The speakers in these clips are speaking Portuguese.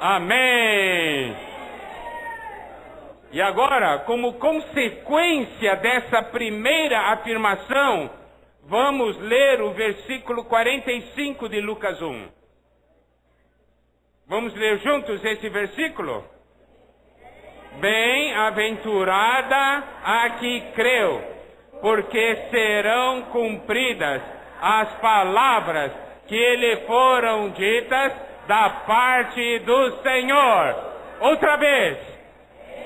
Amém. E agora, como consequência dessa primeira afirmação, vamos ler o versículo 45 de Lucas 1. Vamos ler juntos esse versículo? Bem-aventurada a que creu, porque serão cumpridas as palavras que lhe foram ditas da parte do Senhor. Outra vez.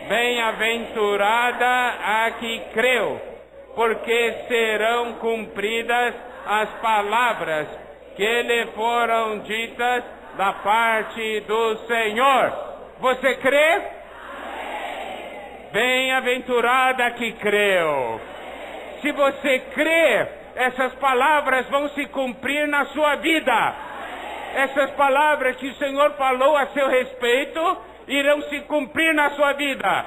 Bem-aventurada a que creu, porque serão cumpridas as palavras que lhe foram ditas da parte do Senhor. Você crê? Bem-aventurada que creu. Se você crê, essas palavras vão se cumprir na sua vida. Essas palavras que o Senhor falou a seu respeito irão se cumprir na sua vida.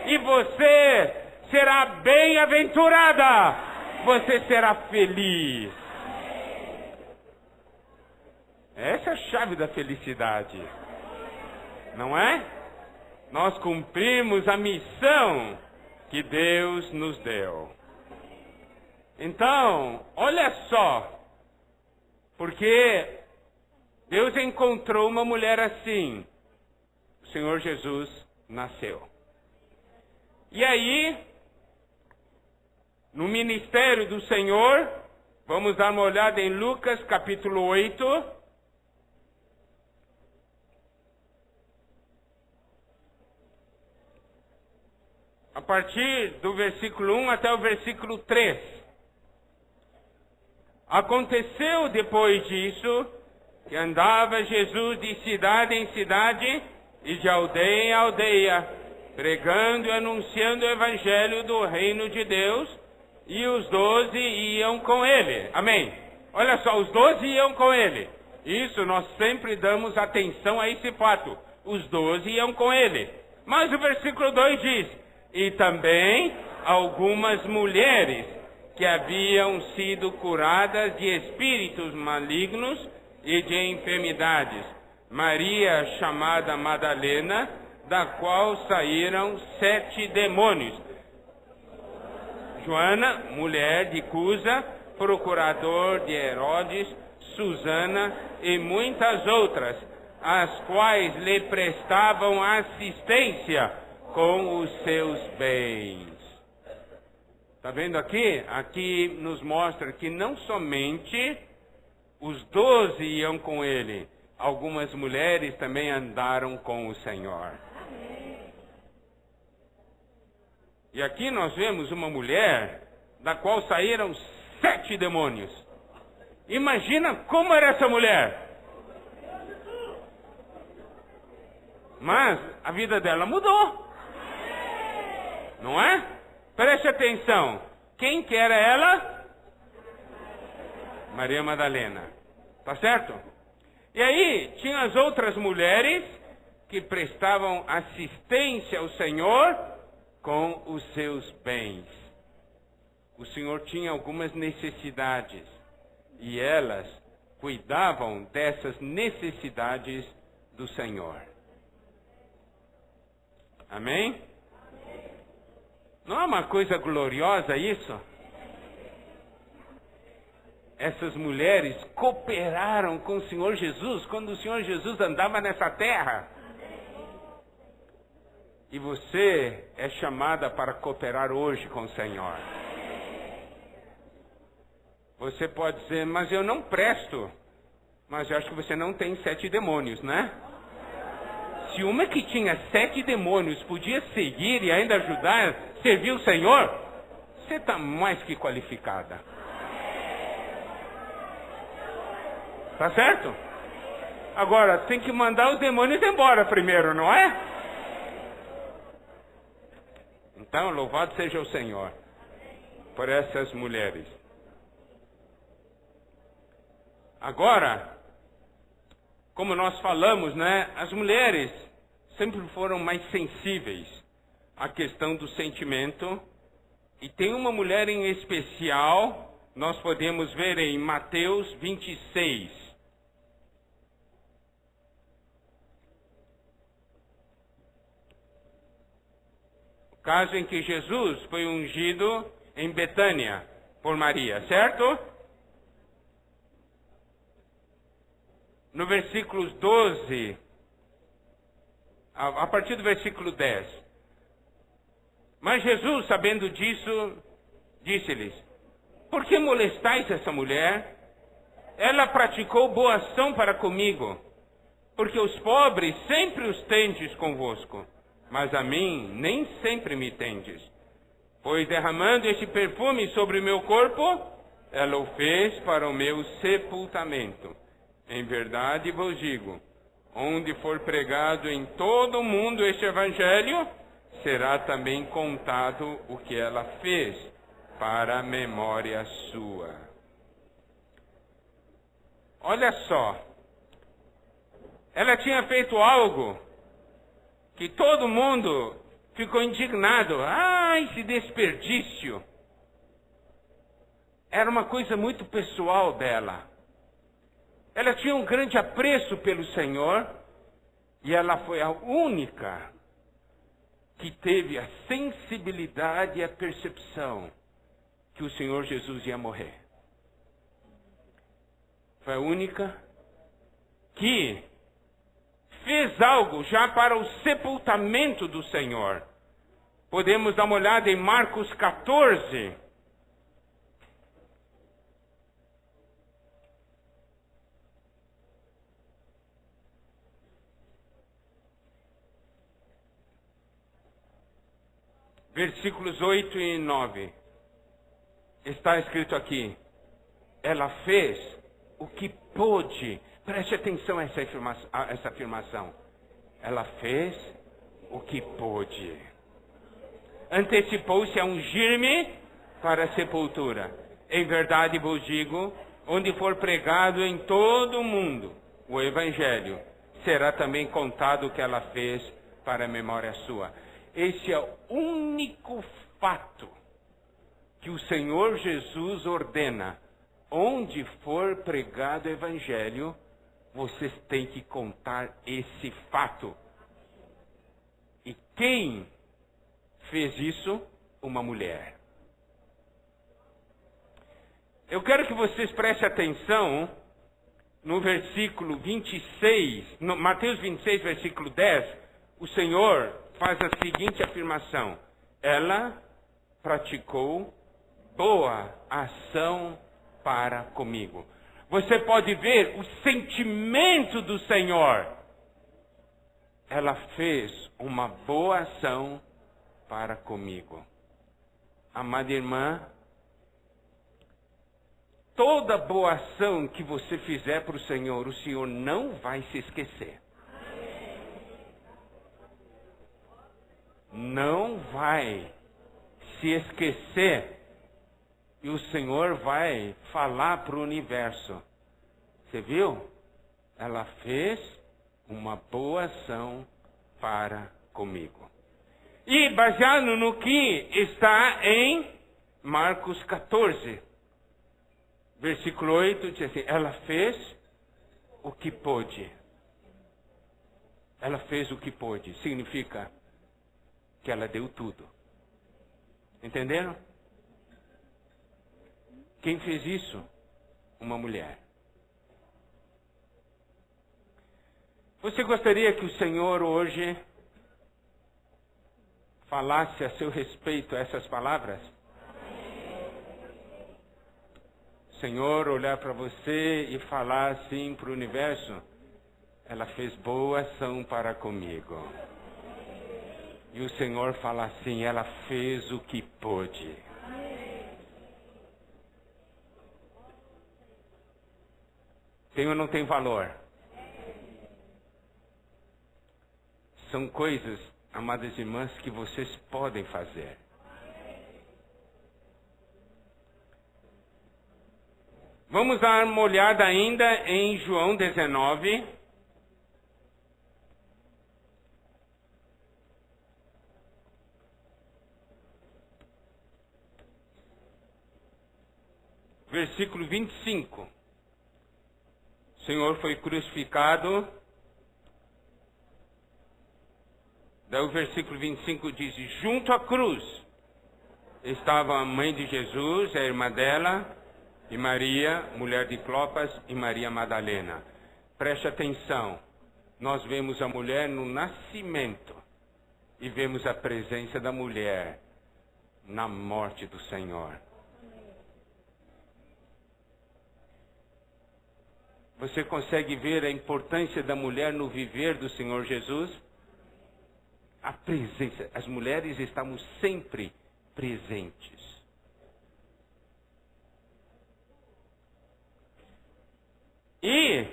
E você será bem-aventurada. Você será feliz. Essa é a chave da felicidade. Não é? Nós cumprimos a missão que Deus nos deu. Então, olha só. Porque Deus encontrou uma mulher assim. O Senhor Jesus nasceu. E aí, no ministério do Senhor, vamos dar uma olhada em Lucas capítulo 8. A partir do versículo 1 até o versículo 3. Aconteceu depois disso, que andava Jesus de cidade em cidade e de aldeia em aldeia, pregando e anunciando o evangelho do reino de Deus, e os 12 iam com ele. Amém? Olha só, os 12 iam com ele. Isso, nós sempre damos atenção a esse fato. Os 12 iam com ele. Mas o versículo 2 diz, e também algumas mulheres que haviam sido curadas de espíritos malignos e de enfermidades. Maria, chamada Madalena, da qual saíram 7 demônios. Joana, mulher de Cusa, procurador de Herodes, Susana e muitas outras, as quais lhe prestavam assistência com os seus bens. Está vendo aqui? Aqui nos mostra que não somente os 12 iam com ele, algumas mulheres também andaram com o Senhor. E aqui nós vemos uma mulher da qual saíram 7 demônios. Imagina como era essa mulher. Mas a vida dela mudou. Não é? Preste atenção. Quem que era ela? Maria Madalena. Tá certo? E aí, tinha as outras mulheres que prestavam assistência ao Senhor com os seus bens. O Senhor tinha algumas necessidades e elas cuidavam dessas necessidades do Senhor. Amém? Não é uma coisa gloriosa isso? Essas mulheres cooperaram com o Senhor Jesus quando o Senhor Jesus andava nessa terra. E você é chamada para cooperar hoje com o Senhor. Você pode dizer, mas eu não presto. Mas eu acho que você não tem 7 demônios, né? Se uma que tinha 7 demônios podia seguir e ainda ajudar, servir o Senhor, você está mais que qualificada. Tá certo? Agora, tem que mandar os demônios embora primeiro, não é? Então, louvado seja o Senhor por essas mulheres. Agora, como nós falamos, né? As mulheres sempre foram mais sensíveis à questão do sentimento. E tem uma mulher em especial, nós podemos ver em Mateus 26. caso em que Jesus foi ungido em Betânia por Maria, certo? No versículos 12, a partir do versículo 10. Mas Jesus, sabendo disso, disse-lhes: por que molestais essa mulher? Ela praticou boa ação para comigo, porque os pobres sempre os tendes convosco, mas a mim nem sempre me tendes. Pois derramando este perfume sobre o meu corpo, ela o fez para o meu sepultamento. Em verdade vos digo, onde for pregado em todo o mundo este evangelho, será também contado o que ela fez, para a memória sua. Olha só, ela tinha feito algo que todo mundo ficou indignado. Ah, esse desperdício! Era uma coisa muito pessoal dela. Ela tinha um grande apreço pelo Senhor e ela foi a única que teve a sensibilidade e a percepção que o Senhor Jesus ia morrer. Foi a única que fez algo já para o sepultamento do Senhor. Podemos dar uma olhada em Marcos 14. Versículos 8 e 9. Está escrito aqui: ela fez o que pôde. Preste atenção a essa afirmação. Ela fez o que pôde. Antecipou-se a ungir-me para a sepultura. Em verdade vos digo, onde for pregado em todo o mundo o evangelho, será também contado o que ela fez para a memória sua. Esse é o único fato que o Senhor Jesus ordena. Onde for pregado o evangelho, vocês têm que contar esse fato. E quem fez isso? Uma mulher. Eu quero que vocês prestem atenção no versículo 26, no Mateus 26, versículo 10, o Senhor faz a seguinte afirmação: ela praticou boa ação para comigo. Você pode ver o sentimento do Senhor. Ela fez uma boa ação para comigo. Amada irmã, toda boa ação que você fizer para o Senhor não vai se esquecer. Não vai se esquecer. E o Senhor vai falar para o universo: você viu? Ela fez uma boa ação para comigo. E baseado no que está em Marcos 14, versículo 8, diz assim: ela fez o que pôde. Ela fez o que pôde. Significa que ela deu tudo. Entenderam? Quem fez isso? Uma mulher. Você gostaria que o Senhor hoje falasse a seu respeito essas palavras? Senhor olhar para você e falar assim para o universo: ela fez boa ação para comigo. E o Senhor fala assim: ela fez o que pôde. Tem ou não tem valor? São coisas, amadas irmãs, que vocês podem fazer. Vamos dar uma olhada ainda em João 19. Versículo 25. O Senhor foi crucificado Daí o versículo 25 diz: junto à cruz estava a mãe de Jesus, a irmã dela, e Maria, mulher de Clopas, e Maria Madalena. Preste atenção, nós vemos a mulher no nascimento e vemos a presença da mulher na morte do Senhor. Você consegue ver a importância da mulher no viver do Senhor Jesus? A presença, as mulheres estavam sempre presentes. E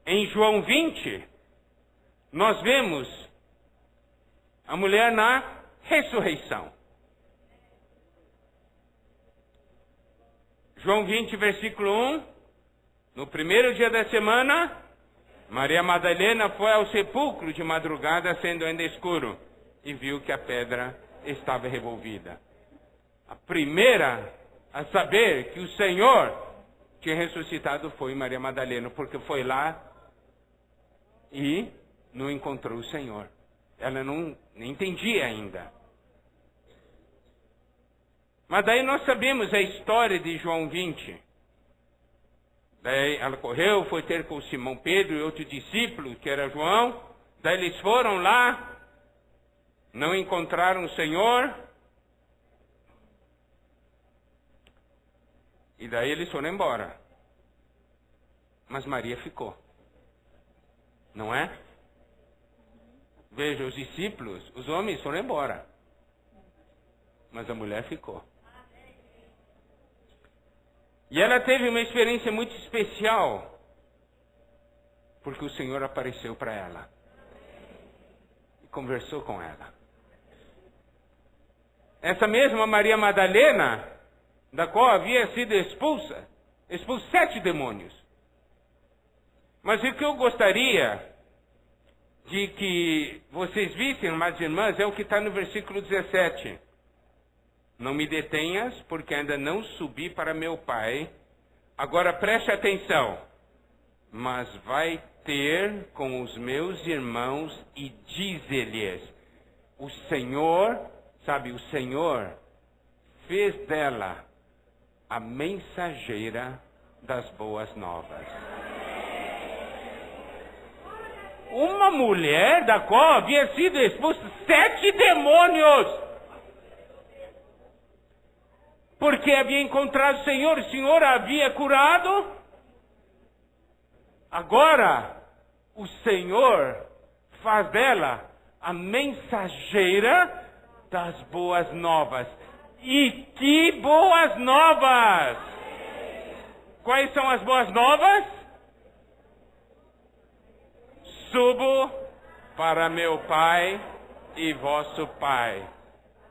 em João 20, nós vemos a mulher na ressurreição. João 20, versículo 1. No primeiro dia da semana, Maria Madalena foi ao sepulcro de madrugada, sendo ainda escuro, e viu que a pedra estava revolvida. A primeira a saber que o Senhor tinha ressuscitado foi Maria Madalena, porque foi lá e não encontrou o Senhor. Ela não entendia ainda. Mas daí nós sabemos a história de João 20. Daí ela correu, foi ter com Simão Pedro e outro discípulo, que era João. Daí eles foram lá, não encontraram o Senhor. E daí eles foram embora. Mas Maria ficou. Não é? Veja, os discípulos, os homens foram embora. Mas a mulher ficou. E ela teve uma experiência muito especial, porque o Senhor apareceu para ela e conversou com ela. Essa mesma Maria Madalena, da qual havia sido expulso 7 demônios. Mas o que eu gostaria de que vocês vissem, irmãs e irmãs, é o que está no versículo 17. Não me detenhas, porque ainda não subi para meu Pai. Agora preste atenção. Mas vai ter com os meus irmãos e dize-lhes: o Senhor, sabe, o Senhor fez dela a mensageira das boas novas. Uma mulher da qual havia sido expulso 7 demônios. Porque havia encontrado o Senhor a havia curado. Agora, o Senhor faz dela a mensageira das boas novas. E que boas novas! Quais são as boas novas? Subo para meu Pai e vosso Pai,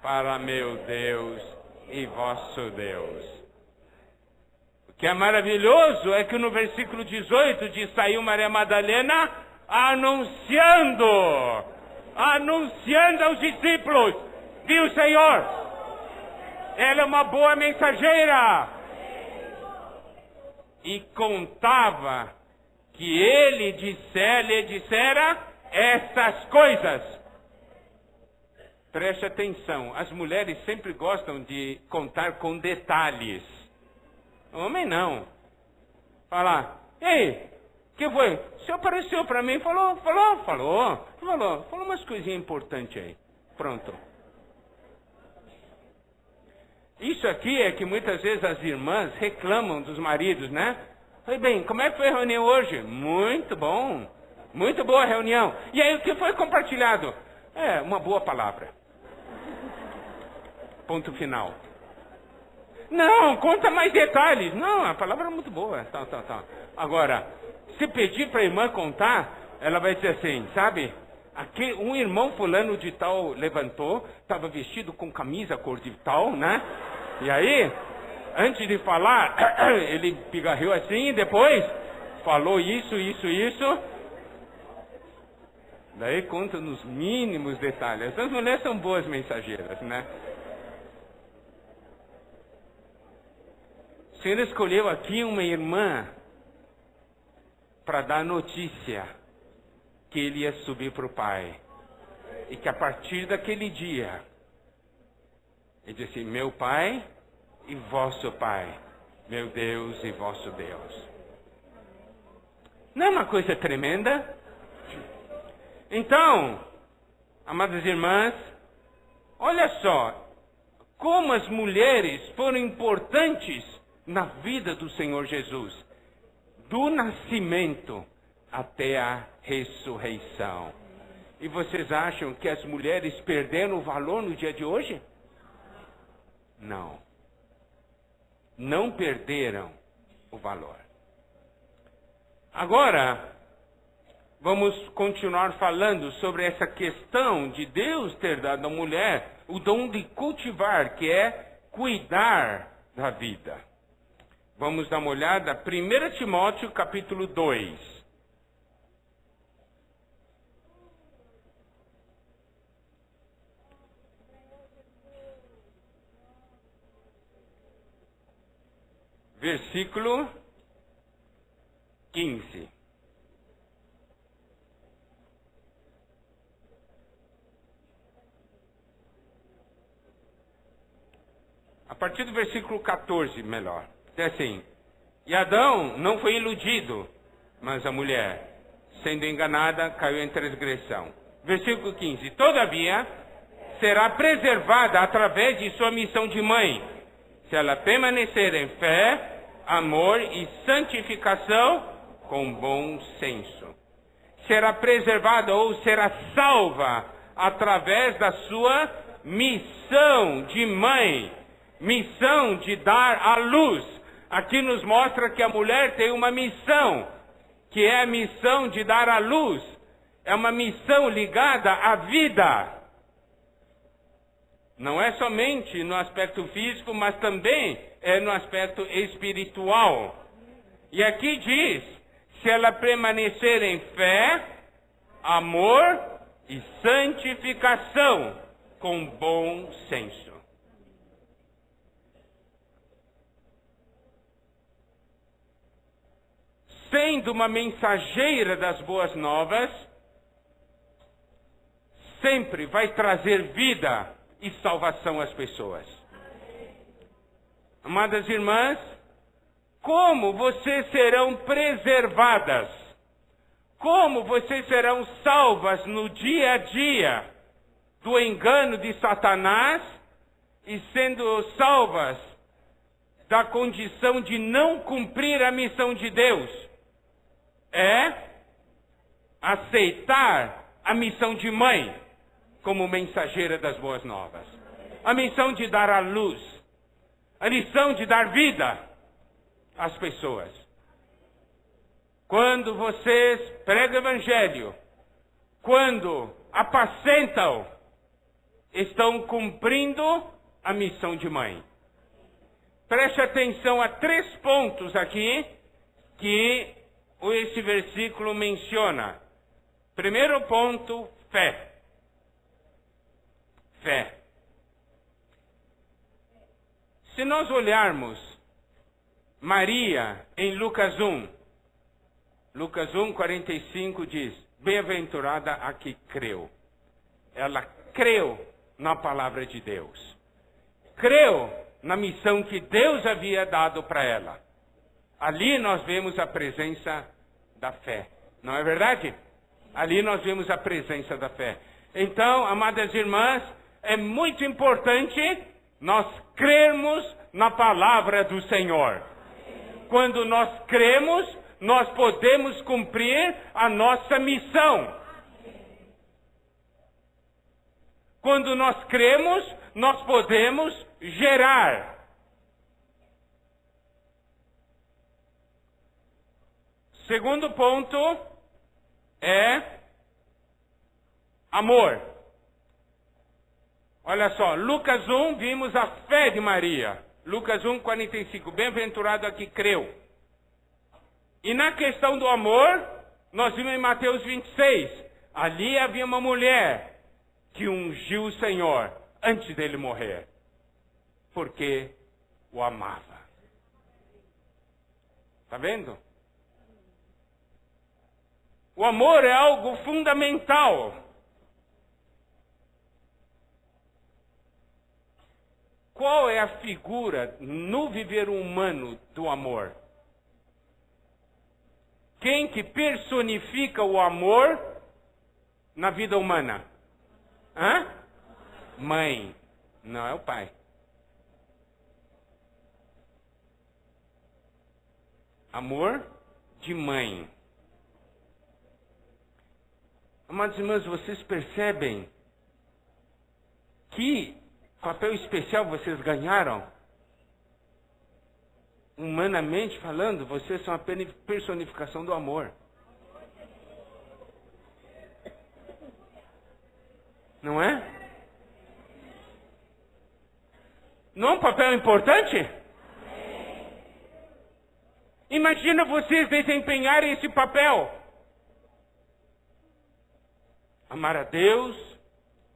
para meu Deus e vosso Deus. O que é maravilhoso é que no versículo 18 diz: saiu Maria Madalena anunciando aos discípulos: viu o Senhor, ela é uma boa mensageira. E contava que ele lhe dissera essas coisas. Preste atenção, as mulheres sempre gostam de contar com detalhes. O homem não. Falar: ei, que foi? O senhor apareceu para mim, falou umas coisinhas importantes aí. Pronto. Isso aqui é que muitas vezes as irmãs reclamam dos maridos, né? Falei: bem, como é que foi a reunião hoje? Muito bom. Muito boa a reunião. E aí, o que foi compartilhado? Uma boa palavra. Ponto final. Não, conta mais detalhes. Não, a palavra é muito boa. Tá. Agora, se pedir para a irmã contar, ela vai dizer assim, sabe? Aqui, um irmão fulano de tal levantou, estava vestido com camisa cor de tal, né? E aí, antes de falar, ele pigarreou assim, e depois falou isso. Daí conta nos mínimos detalhes. As mulheres são boas mensageiras, né? O Senhor escolheu aqui uma irmã para dar notícia que ele ia subir para o Pai. E que a partir daquele dia, ele disse, meu Pai e vosso Pai, meu Deus e vosso Deus. Não é uma coisa tremenda? Então, amadas irmãs, olha só, como as mulheres foram importantes na vida do Senhor Jesus, do nascimento até a ressurreição. E vocês acham que as mulheres perderam o valor no dia de hoje? Não. Não perderam o valor. Agora, vamos continuar falando sobre essa questão de Deus ter dado à mulher o dom de cultivar, que é cuidar da vida. Vamos dar uma olhada, 1 Timóteo capítulo 2. Versículo 15. A partir do versículo 14, melhor. É assim, e Adão não foi iludido, mas a mulher, sendo enganada, caiu em transgressão. Versículo 15. Todavia, será preservada através de sua missão de mãe, se ela permanecer em fé, amor e santificação com bom senso. Será preservada ou será salva através da sua missão de mãe, missão de dar à luz. Aqui nos mostra que a mulher tem uma missão, que é a missão de dar à luz. É uma missão ligada à vida. Não é somente no aspecto físico, mas também é no aspecto espiritual. E aqui diz, se ela permanecer em fé, amor e santificação, com bom senso. Sendo uma mensageira das boas novas, sempre vai trazer vida e salvação às pessoas. Amadas irmãs, como vocês serão preservadas? Como vocês serão salvas no dia a dia do engano de Satanás e sendo salvas da condição de não cumprir a missão de Deus? É aceitar a missão de mãe como mensageira das boas novas. A missão de dar à luz. A missão de dar vida às pessoas. Quando vocês pregam o evangelho, quando apacentam, estão cumprindo a missão de mãe. Preste atenção a 3 pontos aqui que esse versículo menciona. Primeiro ponto, fé. Fé. Se nós olharmos Maria em Lucas 1, Lucas 1, 45 diz, bem-aventurada a que creu. Ela creu na palavra de Deus. Creu na missão que Deus havia dado para ela. Ali nós vemos a presença da fé. Não é verdade? Ali nós vemos a presença da fé. Então, amadas irmãs, é muito importante nós crermos na palavra do Senhor. Quando nós cremos, nós podemos cumprir a nossa missão. Quando nós cremos, nós podemos gerar. Segundo ponto é amor. Olha só, Lucas 1, vimos a fé de Maria. Lucas 1, 45, bem-aventurado a que creu. E na questão do amor, nós vimos em Mateus 26. Ali havia uma mulher que ungiu o Senhor antes dele morrer. Porque o amava. Está vendo? O amor é algo fundamental. Qual é a figura no viver humano do amor? Quem que personifica o amor na vida humana? Hã? Mãe. Não é o pai. Amor de mãe. Amados irmãos, vocês percebem que papel especial vocês ganharam? Humanamente falando, vocês são a personificação do amor. Não é? Não é um papel importante? Imagina vocês desempenharem esse papel. Amar a Deus,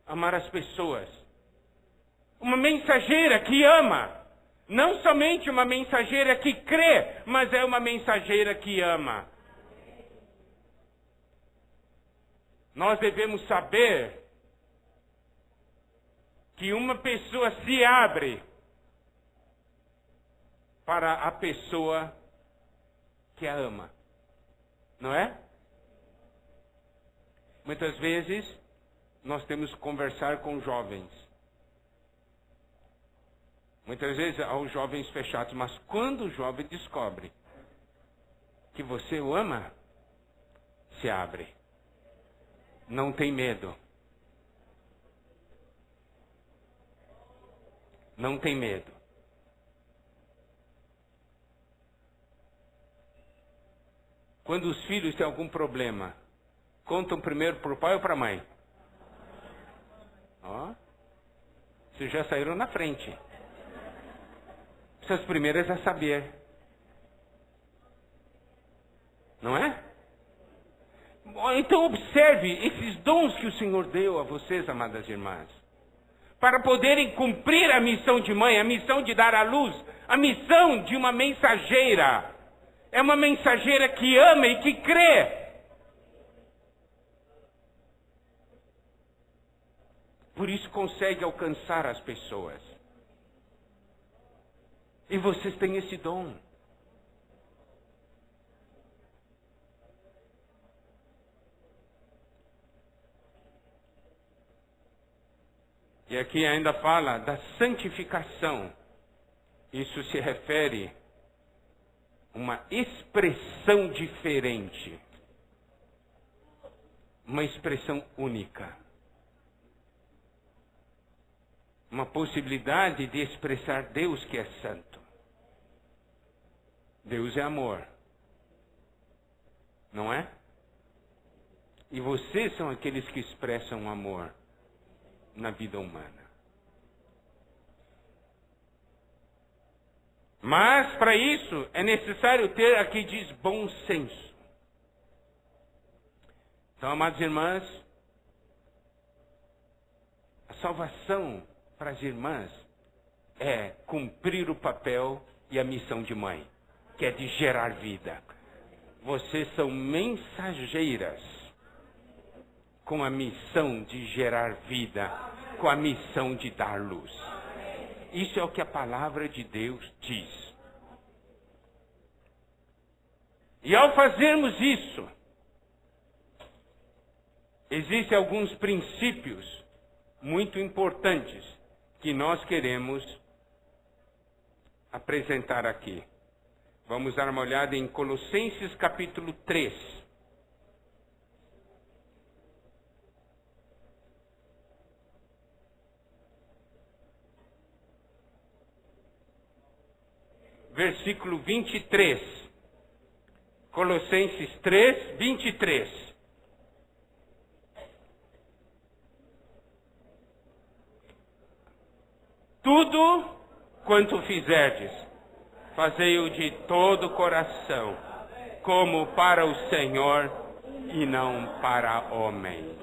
amar as pessoas. Uma mensageira que ama. Não somente uma mensageira que crê, mas é uma mensageira que ama. Nós devemos saber que uma pessoa se abre para a pessoa que a ama. Não é? Muitas vezes nós temos que conversar com jovens. Muitas vezes aos jovens fechados, mas quando o jovem descobre que você o ama, se abre. Não tem medo. Não tem medo. Quando os filhos têm algum problema, contam primeiro para o pai ou para a mãe? Ó, vocês já saíram na frente. Essas primeiras a saber. Não é? Então observe esses dons que o Senhor deu a vocês, amadas irmãs. Para poderem cumprir a missão de mãe, a missão de dar à luz, a missão de uma mensageira. É uma mensageira que ama e que crê. Por isso consegue alcançar as pessoas. E vocês têm esse dom. E aqui ainda fala da santificação. Isso se refere a uma expressão diferente. Uma expressão única. Uma possibilidade de expressar Deus que é santo. Deus é amor. Não é? E vocês são aqueles que expressam amor na vida humana. Mas, para isso, é necessário ter, aqui diz, bom senso. Então, amados irmãs, a salvação para as irmãs é cumprir o papel e a missão de mãe, que é de gerar vida. Vocês são mensageiras com a missão de gerar vida, com a missão de dar luz. Isso é o que a palavra de Deus diz. E ao fazermos isso, existem alguns princípios muito importantes que nós queremos apresentar aqui. Vamos dar uma olhada em Colossenses capítulo 3. Versículo 23. Colossenses 3, 23. Tudo quanto fizerdes, fazei-o de todo o coração, como para o Senhor e não para homens.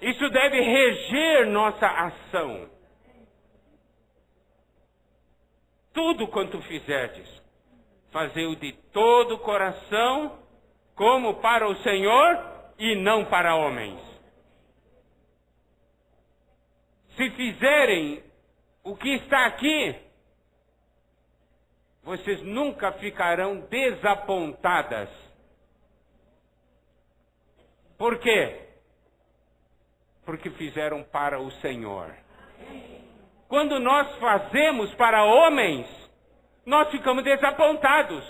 Isso deve reger nossa ação. Tudo quanto fizerdes, fazei-o de todo o coração, como para o Senhor e não para homens. se fizerem o que está aqui, vocês nunca ficarão desapontadas. Por quê? Porque fizeram para o Senhor. Quando nós fazemos para homens, nós ficamos desapontados.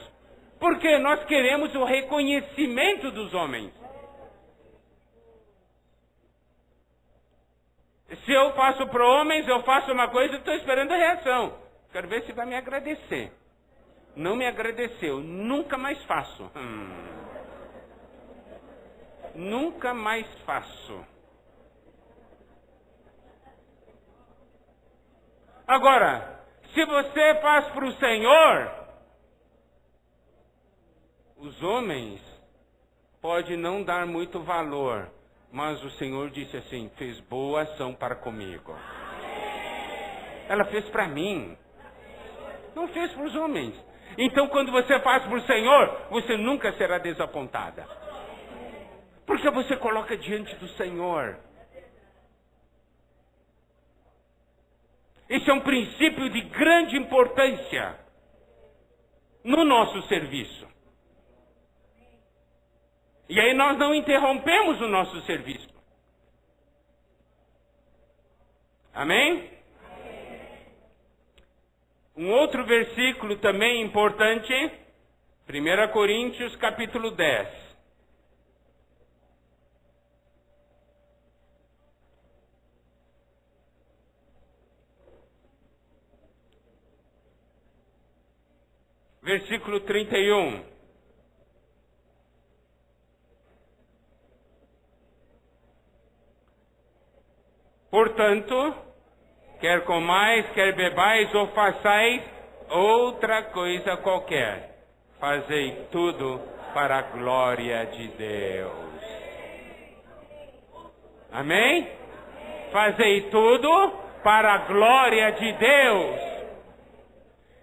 Porque nós queremos o reconhecimento dos homens. Se eu faço para homens, eu faço uma coisa e estou esperando a reação. Quero ver se vai me agradecer. Não me agradeceu, nunca mais faço. Nunca mais faço. Agora, se você faz para o Senhor, os homens podem não dar muito valor, mas o Senhor disse assim, fez boa ação para comigo. Ela fez para mim. Não fez para os homens. Então, quando você faz para o Senhor, você nunca será desapontada. Porque você coloca diante do Senhor. Esse é um princípio de grande importância no nosso serviço. E aí nós não interrompemos o nosso serviço. Amém? Um outro versículo também importante, 1 Coríntios capítulo 10. Versículo 31. Portanto, quer comais, quer bebais ou façais outra coisa qualquer, fazei tudo para a glória de Deus. Amém? Fazei tudo para a glória de Deus.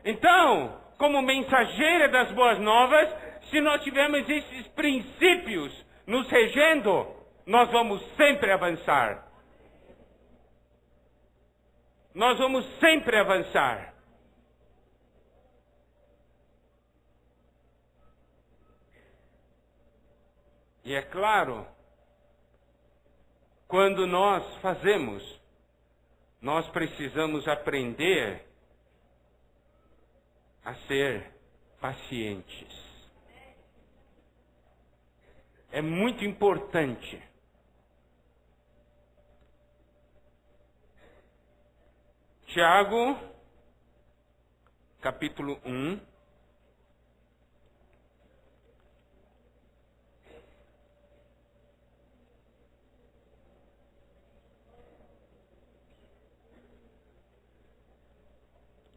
Então, como mensageira das boas novas, se nós tivermos esses princípios nos regendo, nós vamos sempre avançar. Nós vamos sempre avançar. E é claro, quando nós fazemos, nós precisamos aprender a ser pacientes. É muito importante. Tiago, capítulo 1.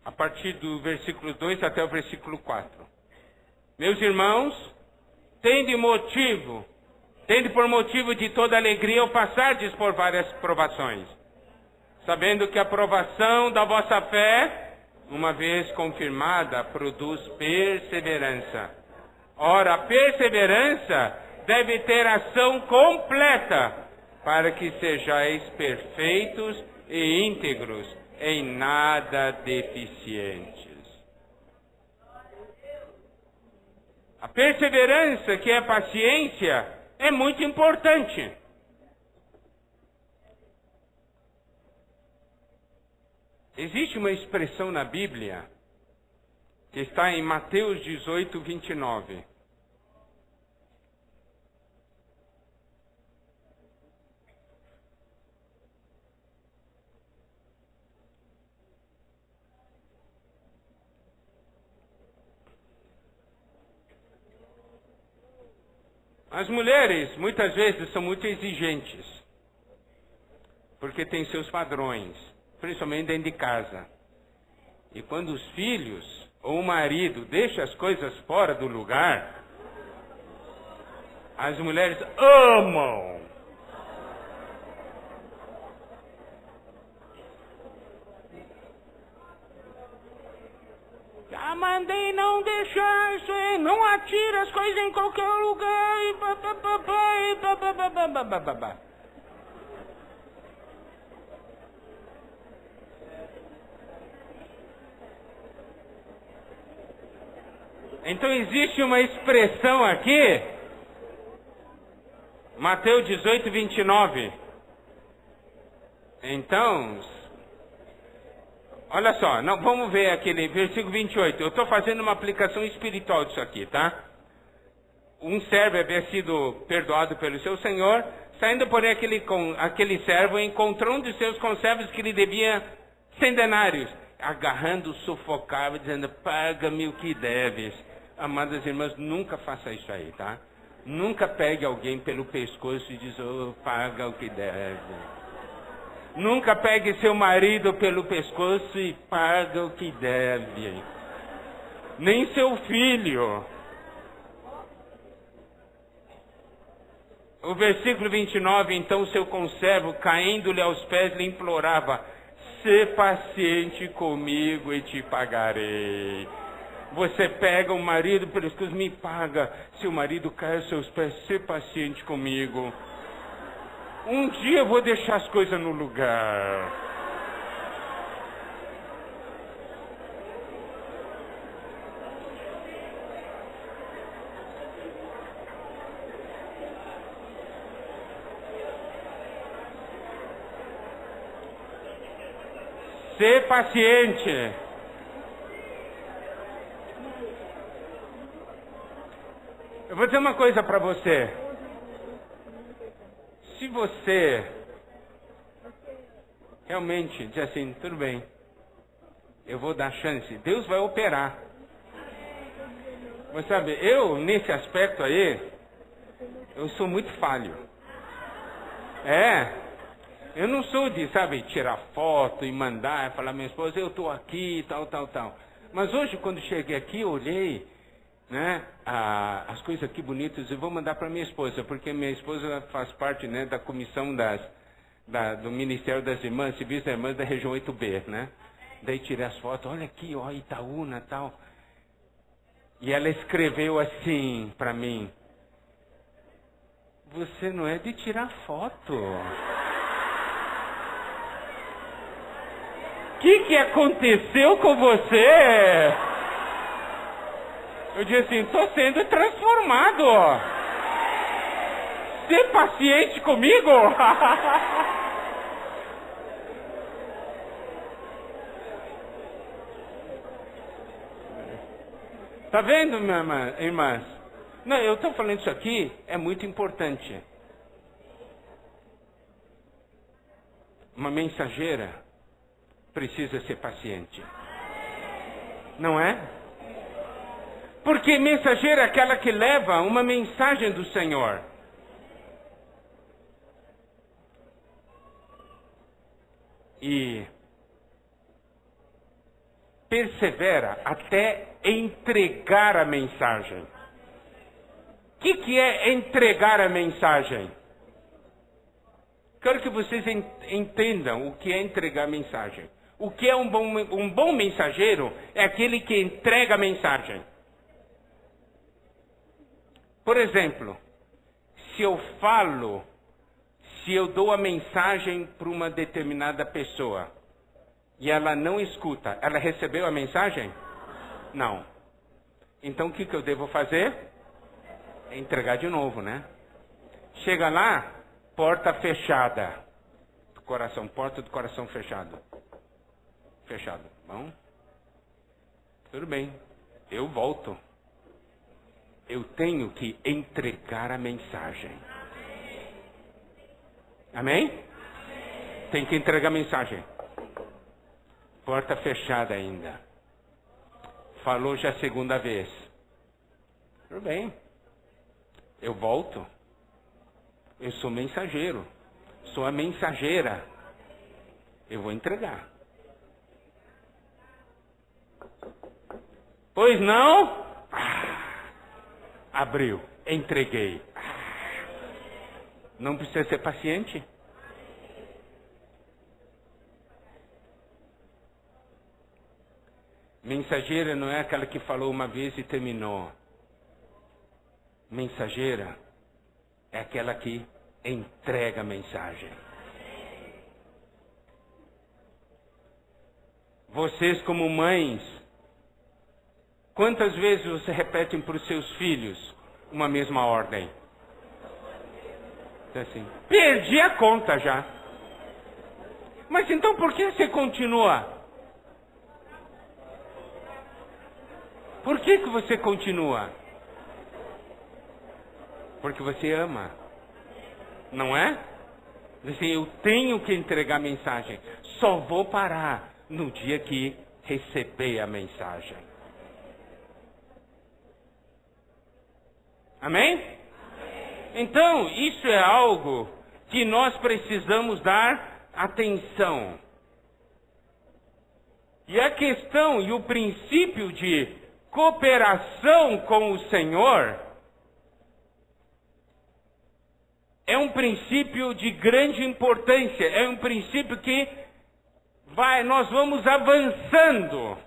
A partir do versículo 2 até o versículo 4. Meus irmãos, tende por motivo de toda alegria ao passardes por várias provações, sabendo que a provação da vossa fé, uma vez confirmada, produz perseverança. Ora, a perseverança deve ter ação completa, para que sejais perfeitos e íntegros, em nada deficientes. A perseverança, que é paciência, é muito importante. Existe uma expressão na Bíblia que está em Mateus 18, 29. As mulheres, muitas vezes, são muito exigentes, porque têm seus padrões, principalmente dentro de casa. E quando os filhos ou o marido deixam as coisas fora do lugar, as mulheres amam. Já mandei não deixar isso aí, não atira as coisas em qualquer lugar e Então existe uma expressão aqui, Mateus 18, 29. Então, olha só, não, vamos ver aquele versículo 28. Eu estou fazendo uma aplicação espiritual disso aqui, tá? Um servo havia sido perdoado pelo seu senhor, saindo, porém, aquele servo encontrou um dos seus conservos que lhe devia 100 denários. Agarrando, sufocava, dizendo, paga-me o que deves. Amadas irmãs, nunca faça isso aí, tá? Nunca pegue alguém pelo pescoço e diz, oh, paga o que deve. Nunca pegue seu marido pelo pescoço e paga o que deve. Nem seu filho. O versículo 29, então seu conservo, caindo-lhe aos pés, lhe implorava, sê paciente comigo e te pagarei. Você pega o marido pelos pescoço, me paga. Se o marido cai aos seus pés, sê paciente comigo. Um dia eu vou deixar as coisas no lugar. Ser paciente. Eu vou dizer uma coisa para você. Se você realmente diz assim, tudo bem, eu vou dar chance, Deus vai operar. Mas sabe, eu nesse aspecto aí, eu sou muito falho. Eu não sou de, sabe, tirar foto e mandar, falar minha esposa, eu estou aqui, tal. Mas hoje, quando cheguei aqui, eu olhei, né, as coisas aqui bonitas, eu vou mandar para minha esposa, porque minha esposa faz parte, né, da comissão do Ministério das Irmãs, Civis das Irmãs da região 8B, né? Daí tirei as fotos, olha aqui, ó, Itaúna, tal. E ela escreveu assim para mim, você não é de tirar foto. O que aconteceu com você? Eu disse assim, estou sendo transformado. Ser paciente comigo? Tá vendo, minha irmãs? Não, eu estou falando isso aqui, é muito importante. Uma mensageira precisa ser paciente. Não é? Porque mensageira é aquela que leva uma mensagem do Senhor. E persevera até entregar a mensagem. O que é entregar a mensagem? Quero que vocês entendam o que é entregar a mensagem. O que é um bom mensageiro é aquele que entrega a mensagem. Por exemplo, se eu dou a mensagem para uma determinada pessoa e ela não escuta, ela recebeu a mensagem? Não. Então o que eu devo fazer? Entregar de novo, né? Chega lá, porta fechada. Porta do coração fechado. Fechado. Bom? Tudo bem. Eu volto. Eu tenho que entregar a mensagem. Amém? Tem que entregar a mensagem. Porta fechada ainda. Falou já a segunda vez. Tudo bem. Eu volto. Eu sou mensageiro. Sou a mensageira. Eu vou entregar. Pois não? Abriu. Entreguei. Não precisa ser paciente? Mensageira não é aquela que falou uma vez e terminou. Mensageira é aquela que entrega a mensagem. Vocês como mães, Quantas vezes você repete para os seus filhos uma mesma ordem? Assim, perdi a conta já. Mas então por que você continua? Por que você continua? Porque você ama. Não é? Assim, eu tenho que entregar a mensagem. Só vou parar no dia que receber a mensagem. Amém? Então, isso é algo que nós precisamos dar atenção. E a questão e o princípio de cooperação com o Senhor é um princípio de grande importância. É um princípio que nós vamos avançando.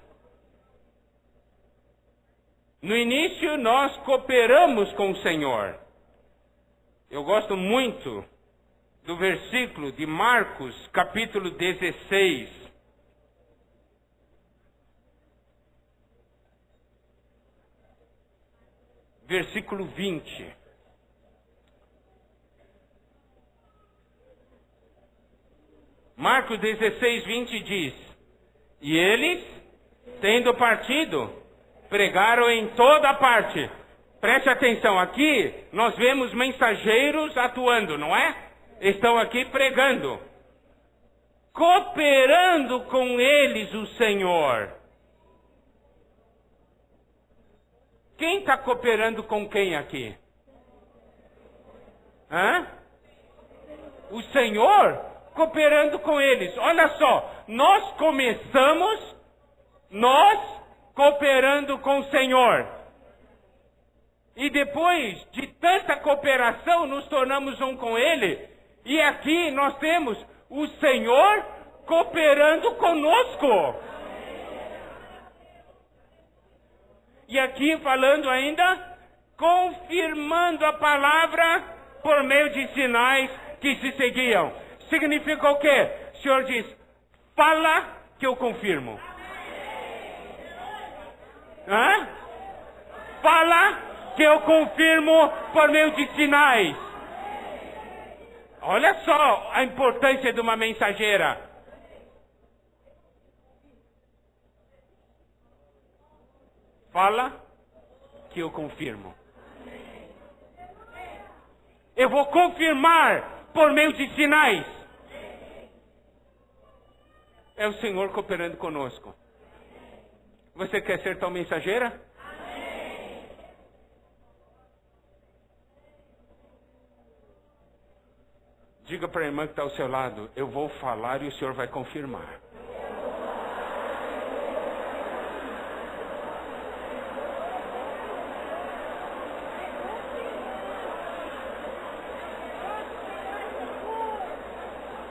No início, nós cooperamos com o Senhor. Eu gosto muito do versículo de Marcos, capítulo 16. Versículo 20. Marcos 16, 20 diz: E eles, tendo partido, pregaram em toda parte. Preste atenção, aqui nós vemos mensageiros atuando, não é? Estão aqui pregando. Cooperando com eles o Senhor. Quem está cooperando com quem aqui? Hã? O Senhor cooperando com eles. Olha só, nós começamos, cooperando com o Senhor. E depois de tanta cooperação, nos tornamos um com Ele. E aqui nós temos o Senhor cooperando conosco. E aqui falando ainda, confirmando a palavra por meio de sinais que se seguiam. Significa o quê? O Senhor diz, fala que eu confirmo. Hã? Fala que eu confirmo por meio de sinais. Olha só a importância de uma mensageira. Fala que eu confirmo. Eu vou confirmar por meio de sinais. É o Senhor cooperando conosco. Você quer ser tal mensageira? Diga para a irmã que está ao seu lado, eu vou falar e o Senhor vai confirmar.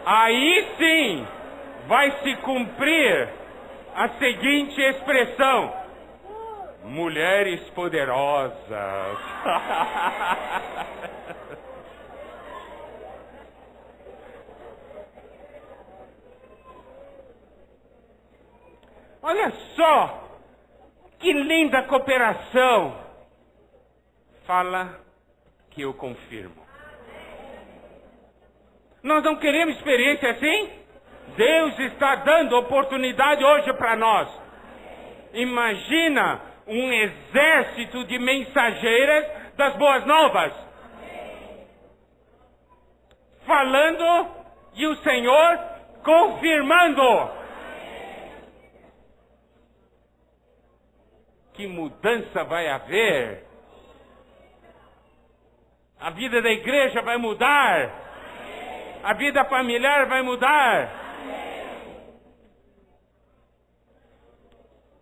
Aí sim vai se cumprir a seguinte expressão: mulheres poderosas. Olha só, que linda cooperação. Fala que eu confirmo. Nós não queremos experiência assim? Deus está dando oportunidade hoje para nós. Imagina um exército de mensageiras das boas novas. Falando e o Senhor confirmando. Que mudança vai haver? A vida da igreja vai mudar. A vida familiar vai mudar.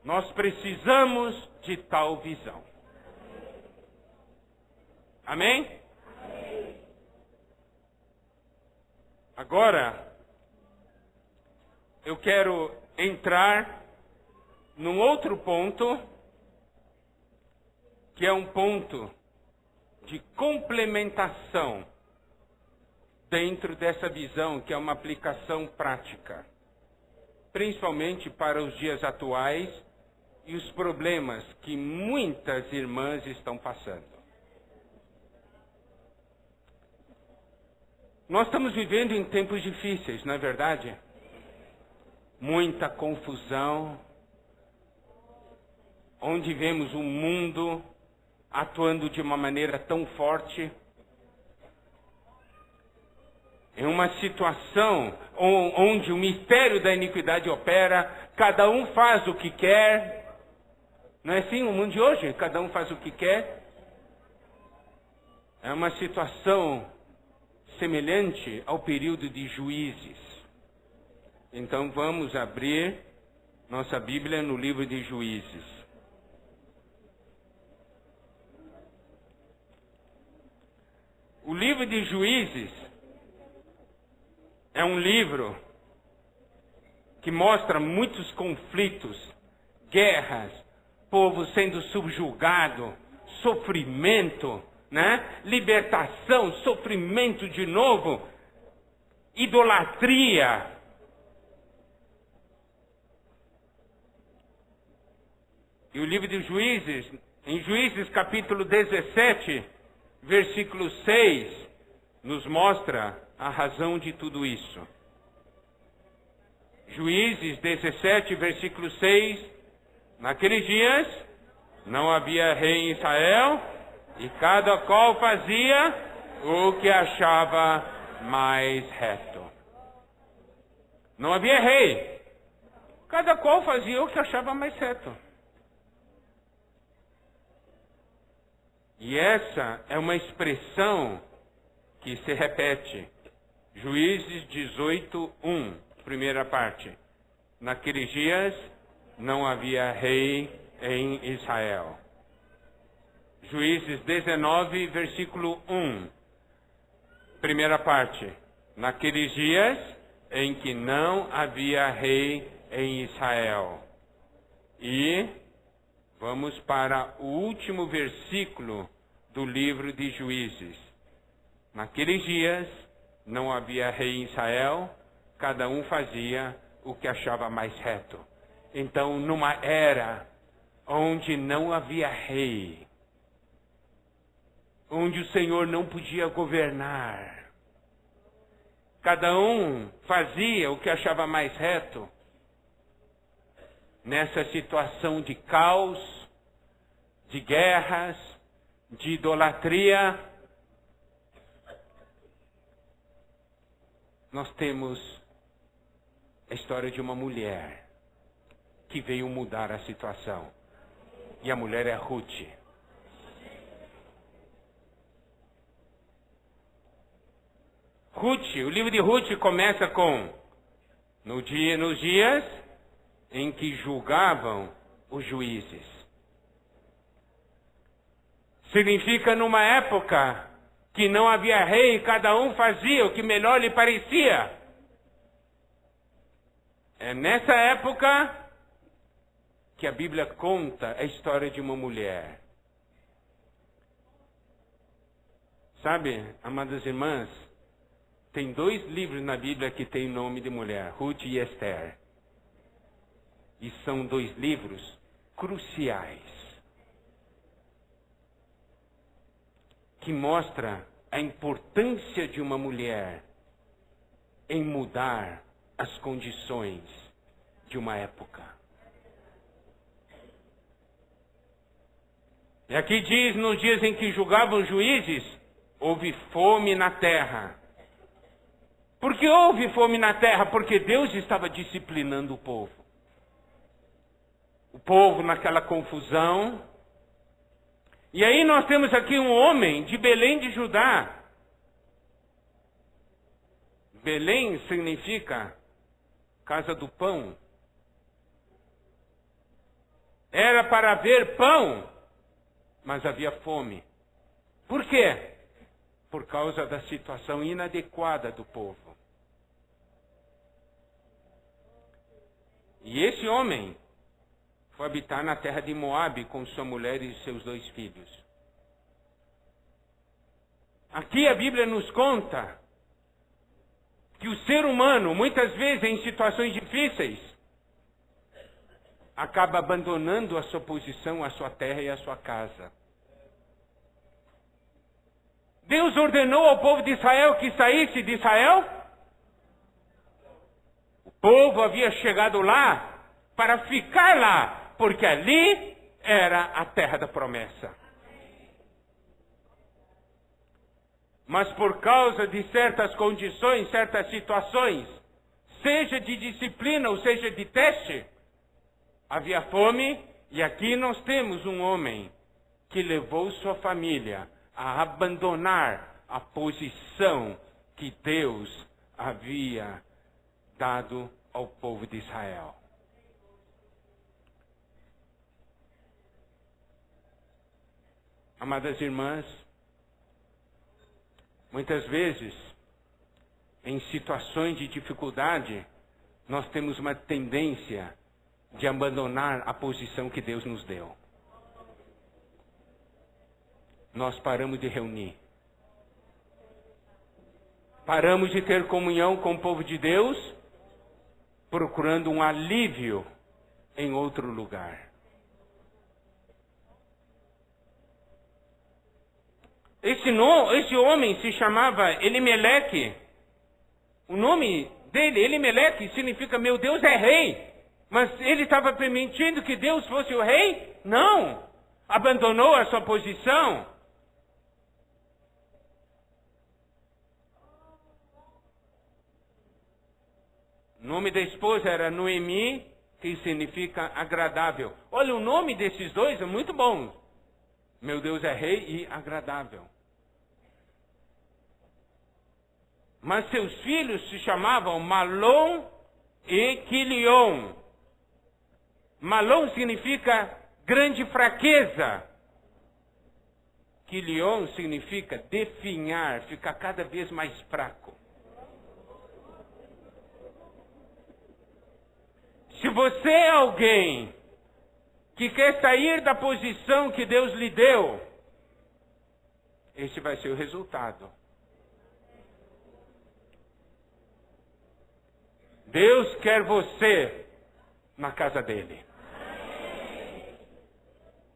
Nós precisamos de tal visão. Amém? Agora, eu quero entrar num outro ponto, que é um ponto de complementação dentro dessa visão, que é uma aplicação prática, principalmente para os dias atuais e os problemas que muitas irmãs estão passando. Nós estamos vivendo em tempos difíceis, não é verdade? Muita confusão, onde vemos o mundo atuando de uma maneira tão forte, em uma situação onde o mistério da iniquidade opera, cada um faz o que quer. Não é assim o mundo de hoje? Cada um faz o que quer. É uma situação semelhante ao período de Juízes. Então vamos abrir nossa Bíblia no livro de Juízes. O livro de Juízes é um livro que mostra muitos conflitos, guerras, povo sendo subjugado, sofrimento, né? Libertação, sofrimento de novo, idolatria. E o livro de Juízes, em Juízes capítulo 17, versículo 6, nos mostra a razão de tudo isso. Juízes 17, versículo 6, naqueles dias não havia rei em Israel, e cada qual fazia o que achava mais reto. Não havia rei, cada qual fazia o que achava mais reto. E essa é uma expressão que se repete. Juízes 18, 1, primeira parte. Naqueles dias não havia rei em Israel. Juízes 19, versículo 1, primeira parte. Naqueles dias em que não havia rei em Israel. E vamos para o último versículo do livro de Juízes. Naqueles dias não havia rei em Israel, cada um fazia o que achava mais reto. Então, numa era onde não havia rei, onde o Senhor não podia governar, cada um fazia o que achava mais reto. Nessa situação de caos, de guerras, de idolatria, nós temos a história de uma mulher que veio mudar a situação. E a mulher é Ruth. Ruth, o livro de Ruth começa com nos dias em que julgavam os juízes. Significa numa época que não havia rei, cada um fazia o que melhor lhe parecia. É nessa época que a Bíblia conta a história de uma mulher. Sabe, amadas irmãs, tem 2 livros na Bíblia que tem nome de mulher, Ruth e Esther. E são 2 livros cruciais, que mostram a importância de uma mulher em mudar as condições de uma época. E aqui diz, nos dias em que julgavam os juízes, houve fome na terra. Por que houve fome na terra? Porque Deus estava disciplinando o povo. O povo naquela confusão. E aí nós temos aqui um homem de Belém de Judá. Belém significa casa do pão. Era para haver pão, mas havia fome. Por quê? Por causa da situação inadequada do povo. E esse homem foi habitar na terra de Moabe com sua mulher e seus 2 filhos. Aqui a Bíblia nos conta que o ser humano, muitas vezes em situações difíceis, acaba abandonando a sua posição, a sua terra e a sua casa. Deus ordenou ao povo de Israel que saísse de Israel? O povo havia chegado lá para ficar lá, porque ali era a terra da promessa. Mas por causa de certas condições, certas situações, seja de disciplina ou seja de teste, havia fome, e aqui nós temos um homem que levou sua família a abandonar a posição que Deus havia dado ao povo de Israel. Amadas irmãs, muitas vezes, em situações de dificuldade, nós temos uma tendência de abandonar a posição que Deus nos deu. Nós paramos de reunir. Paramos de ter comunhão com o povo de Deus, procurando um alívio em outro lugar. Esse homem se chamava Elimeleque. O nome dele, Elimeleque, significa meu Deus é rei. Mas ele estava permitindo que Deus fosse o rei? Não. Abandonou a sua posição. O nome da esposa era Noemi, que significa agradável. Olha, o nome desses dois é muito bom. Meu Deus é rei e agradável. Mas seus filhos se chamavam Malom e Quilion. Malom significa grande fraqueza. Quilion significa definhar, ficar cada vez mais fraco. Se você é alguém que quer sair da posição que Deus lhe deu, esse vai ser o resultado. Deus quer você na casa dele.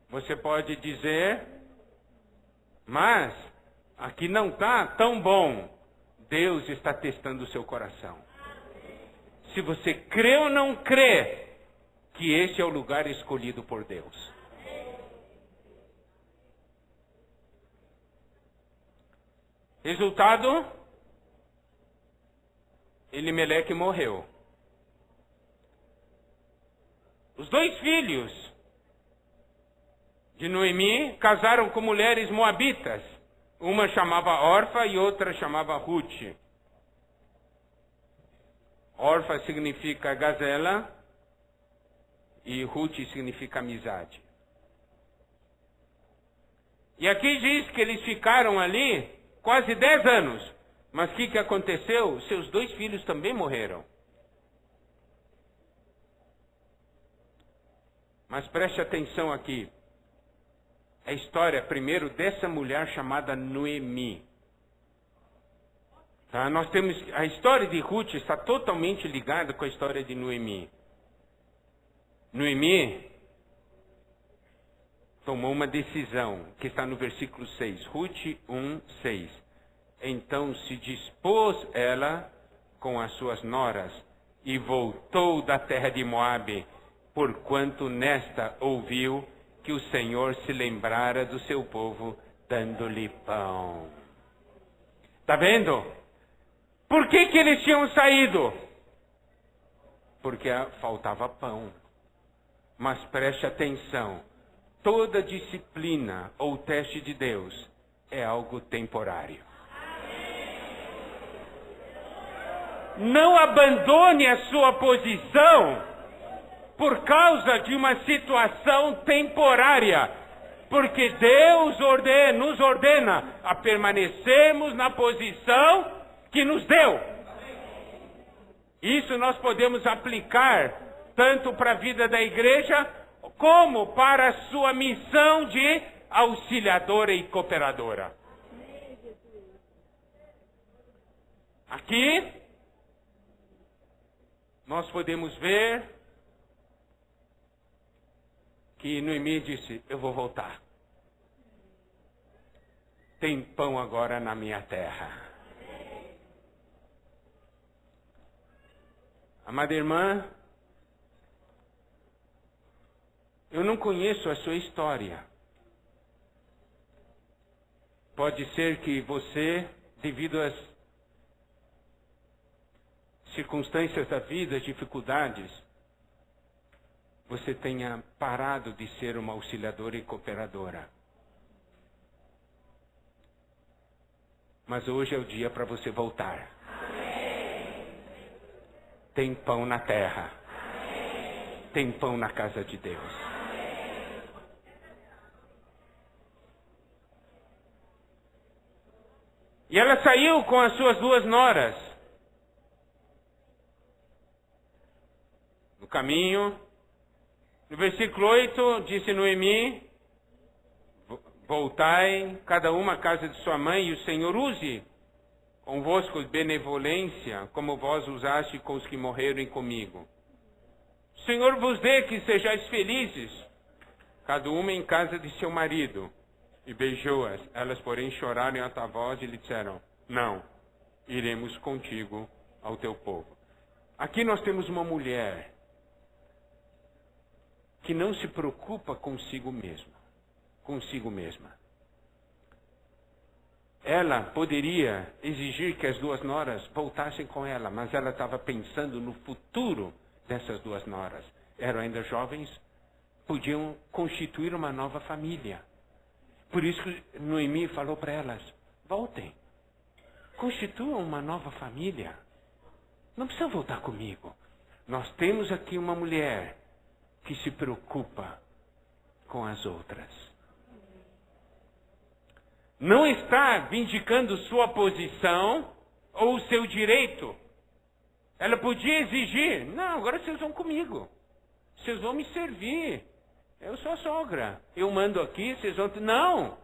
Você pode dizer, mas aqui não está tão bom. Deus está testando o seu coração. Se você crê ou não crê que este é o lugar escolhido por Deus. Resultado? Elimeleque morreu. Os dois filhos de Noemi casaram com mulheres moabitas. Uma chamava Orfa e outra chamava Ruth. Orfa significa gazela e Ruth significa amizade. E aqui diz que eles ficaram ali quase 10 anos. Mas o que aconteceu? Seus dois filhos também morreram. Mas preste atenção aqui. A história, primeiro, dessa mulher chamada Noemi. Tá? Nós temos, a história de Ruth está totalmente ligada com a história de Noemi. Noemi tomou uma decisão, que está no versículo 6. Ruth 1, 6. Então se dispôs ela com as suas noras e voltou da terra de Moabe, porquanto nesta ouviu que o Senhor se lembrara do seu povo, dando-lhe pão. Está vendo? Por que eles tinham saído? Porque faltava pão. Mas preste atenção, toda disciplina ou teste de Deus é algo temporário. Não abandone a sua posição por causa de uma situação temporária, porque Deus nos ordena a permanecermos na posição que nos deu. Isso nós podemos aplicar tanto para a vida da igreja, como para a sua missão de auxiliadora e cooperadora. Aqui, nós podemos ver que Noemi disse, eu vou voltar. Tem pão agora na minha terra. Amada irmã, eu não conheço a sua história. Pode ser que você, devido às circunstâncias da vida, as dificuldades, você tenha parado de ser uma auxiliadora e cooperadora. Mas hoje é o dia para você voltar. Tem pão na terra. Tem pão na casa de Deus. E ela saiu com as suas 2 noras. No caminho, no versículo 8, disse Noemi, voltai, cada uma à casa de sua mãe, e o Senhor use convosco benevolência, como vós usaste com os que morreram comigo. O Senhor vos dê que sejais felizes, cada uma em casa de seu marido. E beijou-as. Elas, porém, choraram em alta voz e lhe disseram, não, iremos contigo ao teu povo. Aqui nós temos uma mulher que não se preocupa consigo mesma. Ela poderia exigir que as 2 noras voltassem com ela, mas ela estava pensando no futuro dessas 2 noras. Eram ainda jovens, podiam constituir uma nova família. Por isso que Noemi falou para elas, voltem, constituam uma nova família. Não precisam voltar comigo. Nós temos aqui uma mulher que se preocupa com as outras. Não está vindicando sua posição ou o seu direito. Ela podia exigir, não, agora vocês vão comigo. Vocês vão me servir. Eu sou a sogra. Eu mando aqui, vocês vão... Não!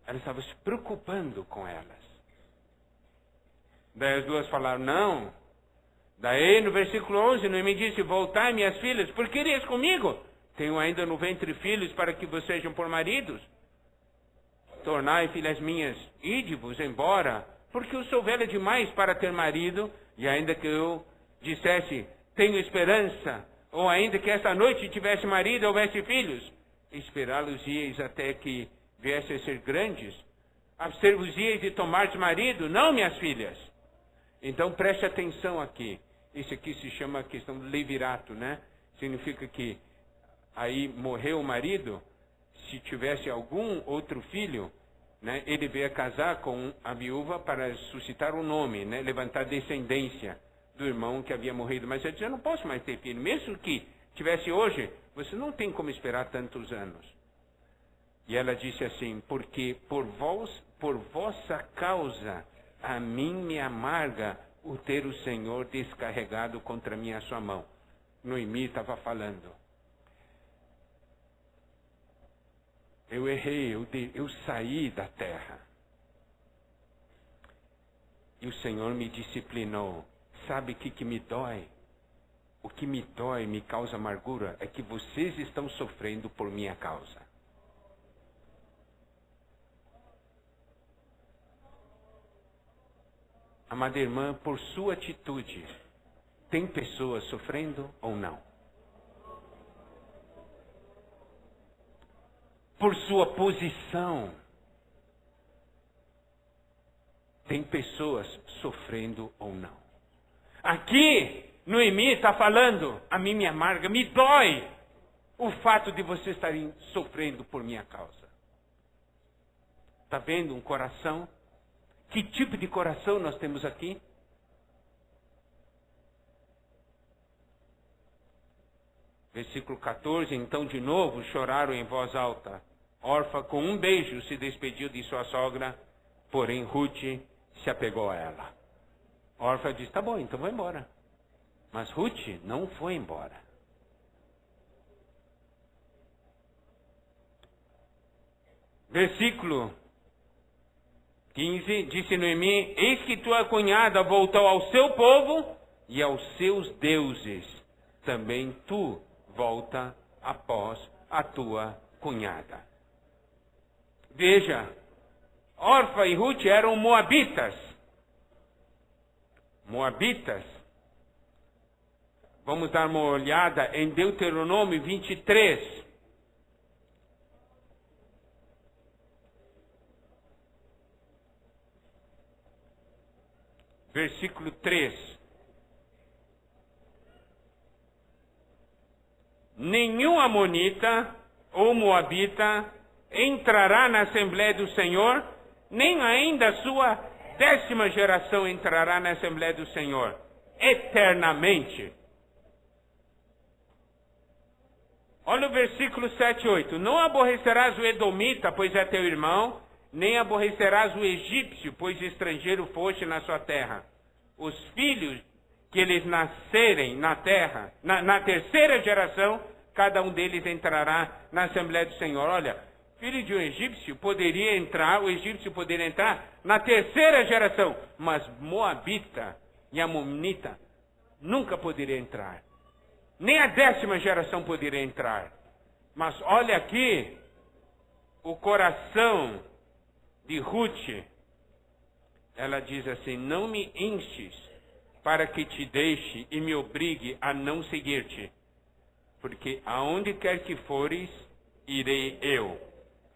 Ela estava se preocupando com elas. Daí as 2 falaram, não. Daí no versículo 11, Noemi disse, voltai, minhas filhas, por que irias comigo? Tenho ainda no ventre filhos para que vos sejam por maridos. Tornai, filhas minhas, ide-vos embora, porque eu sou velha demais para ter marido, e ainda que eu dissesse, tenho esperança, ou ainda que esta noite tivesse marido ou houvesse filhos, esperá-los-ieis até que viessem a ser grandes, abster-vos-ieis de tomar marido, não, minhas filhas. Então preste atenção aqui. Isso aqui se chama a questão do levirato, né? Significa que aí morreu o marido, se tivesse algum outro filho, né, ele veio casar com a viúva para suscitar o nome, né, levantar descendência do irmão que havia morrido. Mas ele disse, eu não posso mais ter filho. Mesmo que tivesse hoje, você não tem como esperar tantos anos. E ela disse assim, porque por vossa causa, a mim me amarga o ter o Senhor descarregado contra mim a sua mão. Noemi estava falando. Eu errei, eu saí da terra. E o Senhor me disciplinou. Sabe o que me dói? O que me dói, me causa amargura, é que vocês estão sofrendo por minha causa. Amada irmã, por sua atitude, tem pessoas sofrendo ou não? Por sua posição, tem pessoas sofrendo ou não? Aqui, Noemi está falando, a mim me amarga, me dói o fato de vocês estarem sofrendo por minha causa. Está vendo um coração? Que tipo de coração nós temos aqui? Versículo 14, então de novo choraram em voz alta. Orfa com um beijo se despediu de sua sogra, porém Ruth se apegou a ela. Orfa disse, tá bom, então vou embora. Mas Ruth não foi embora. Versículo 15, disse Noemi, eis que tua cunhada voltou ao seu povo e aos seus deuses. Também tu volta após a tua cunhada. Veja, Orfa e Ruth eram moabitas. Moabitas. Vamos dar uma olhada em Deuteronômio 23. Versículo 3. Nenhum amonita ou moabita entrará na Assembleia do Senhor, nem ainda a sua 10ª geração entrará na Assembleia do Senhor, eternamente. Olha o versículo 7 e 8. Não aborrecerás o edomita, pois é teu irmão, nem aborrecerás o egípcio, pois estrangeiro foste na sua terra. Os filhos que eles nascerem na terra, na 3ª geração, cada um deles entrará na Assembleia do Senhor. Olha, filho de um egípcio poderia entrar, o egípcio poderia entrar na 3ª geração, mas moabita e amonita nunca poderia entrar. Nem a 10ª geração poderia entrar. Mas olha aqui o coração de Ruth. Ela diz assim: não me enches para que te deixe e me obrigue a não seguir-te. Porque aonde quer que fores, irei eu.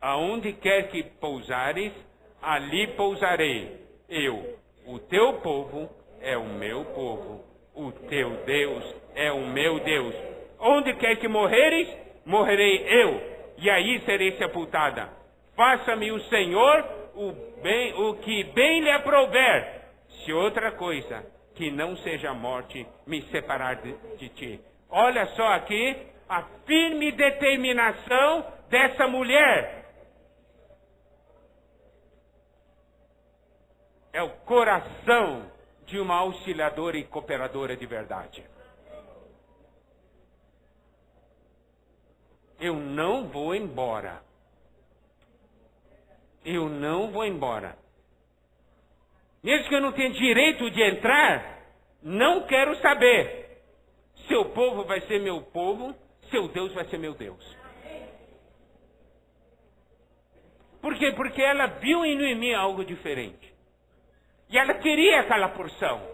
Aonde quer que pousares, ali pousarei. Eu, o teu povo é o meu povo. O teu Deus é o meu Deus. Onde quer que morreres, morrerei eu. E aí serei sepultada. Faça-me o Senhor o que bem lhe aprouver. Se outra coisa que não seja a morte me separar de ti. Olha só aqui a firme determinação dessa mulher. É o coração de uma auxiliadora e cooperadora de verdade. Eu não vou embora. Eu não vou embora. Mesmo que eu não tenha direito de entrar, não quero saber. Seu povo vai ser meu povo, seu Deus vai ser meu Deus. Por quê? Porque ela viu em Noemi algo diferente. E ela queria aquela porção.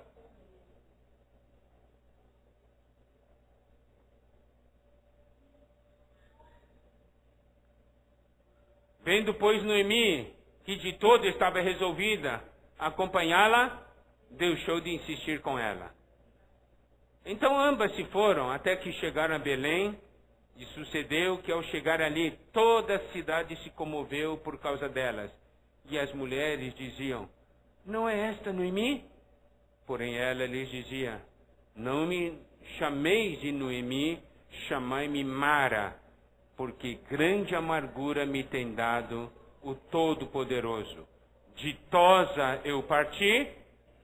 Vendo, pois, Noemi, que de todo estava resolvida a acompanhá-la, deixou de insistir com ela. Então ambas se foram até que chegaram a Belém, e sucedeu que ao chegar ali, toda a cidade se comoveu por causa delas. E as mulheres diziam: não é esta Noemi? Porém ela lhes dizia: não me chameis de Noemi, chamai-me Mara, porque grande amargura me tem dado o Todo-Poderoso. Ditosa eu parti,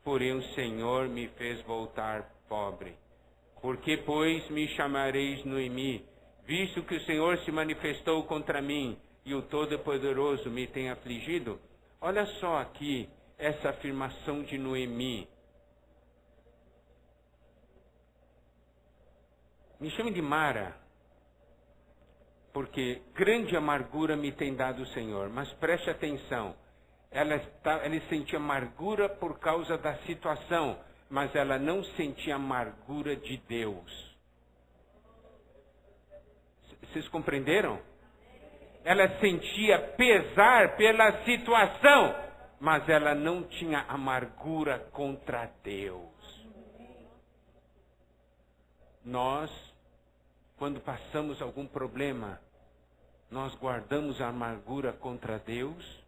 porém o Senhor me fez voltar pobre. Porque, pois, me chamareis Noemi, visto que o Senhor se manifestou contra mim e o Todo-Poderoso me tem afligido? Olha só aqui essa afirmação de Noemi. Me chame de Mara, porque grande amargura me tem dado o Senhor. Mas preste atenção, ela sentia amargura por causa da situação, mas ela não sentia amargura de Deus. Vocês compreenderam? Ela sentia pesar pela situação, mas ela não tinha amargura contra Deus. Nós, quando passamos algum problema, nós guardamos a amargura contra Deus,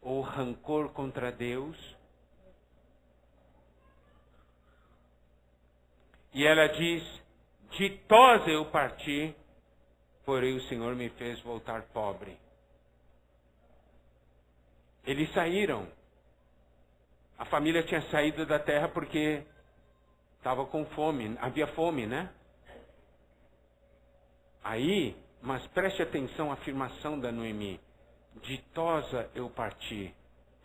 ou rancor contra Deus. E ela diz: ditosa eu parti, porém o Senhor me fez voltar pobre. Eles saíram. A família tinha saído da terra porque estava com fome, havia fome, né? Aí, mas preste atenção à afirmação da Noemi: ditosa eu parti,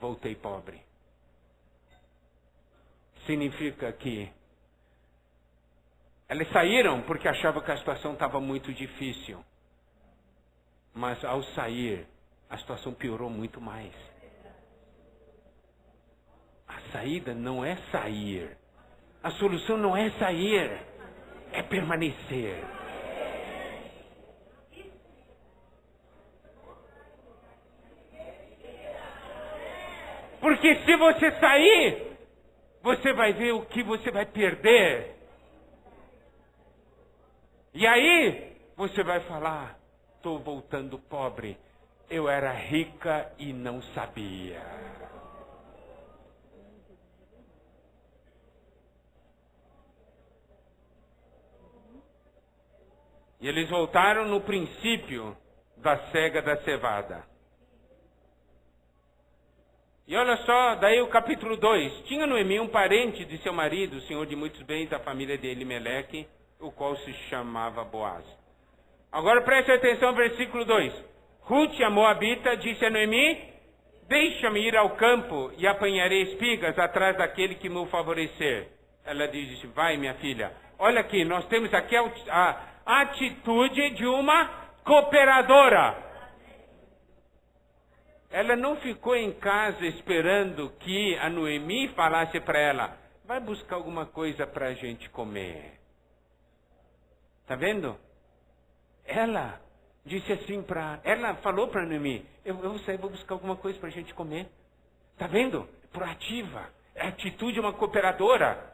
voltei pobre. Significa que Elas saíram porque achavam que a situação estava muito difícil. Mas ao sair, a situação piorou muito mais. A saída não é sair. A solução não é sair. É permanecer. Porque se você sair, você vai ver o que você vai perder. E aí, você vai falar, estou voltando pobre. Eu era rica e não sabia. E eles voltaram no princípio da cega da cevada. E olha só, daí o capítulo 2. Tinha Noemi um parente de seu marido, senhor de muitos bens, da família de Elimeleque, o qual se chamava Boaz. Agora preste atenção ao versículo 2. Ruth, a moabita, disse a Noemi, deixa-me ir ao campo e apanharei espigas atrás daquele que me favorecer. Ela disse, vai minha filha. Olha aqui, nós temos aqui a atitude de uma cooperadora. Ela não ficou em casa esperando que a Noemi falasse para ela, vai buscar alguma coisa para a gente comer. Tá vendo? Ela disse assim ela falou para Noemi, eu vou sair, vou buscar alguma coisa para a gente comer. Tá vendo? Proativa. É a atitude de uma cooperadora.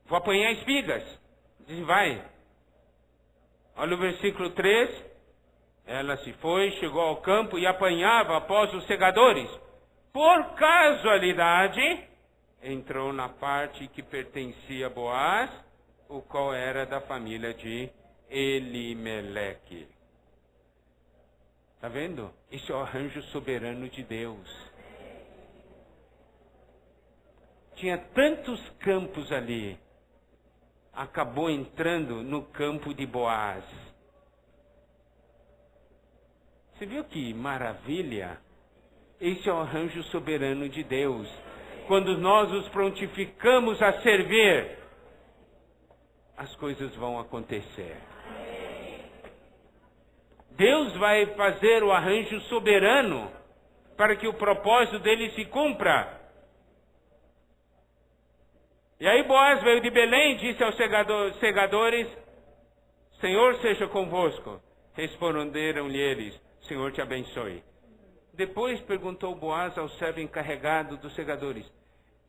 Vou apanhar espigas. Diz, vai. Olha o versículo 3. Ela se foi, chegou ao campo e apanhava após os segadores. Por casualidade, entrou na parte que pertencia a Boaz, o qual era da família de Elimeleque. Está vendo? Esse é o arranjo soberano de Deus. Tinha tantos campos ali. Acabou entrando no campo de Boaz. Você viu que maravilha? Esse é o arranjo soberano de Deus. Quando nós nos prontificamos a servir, as coisas vão acontecer. Deus vai fazer o arranjo soberano para que o propósito dele se cumpra. E aí Boaz veio de Belém e disse aos segadores, Senhor seja convosco. Responderam-lhe eles, Senhor te abençoe. Depois perguntou Boaz ao servo encarregado dos segadores,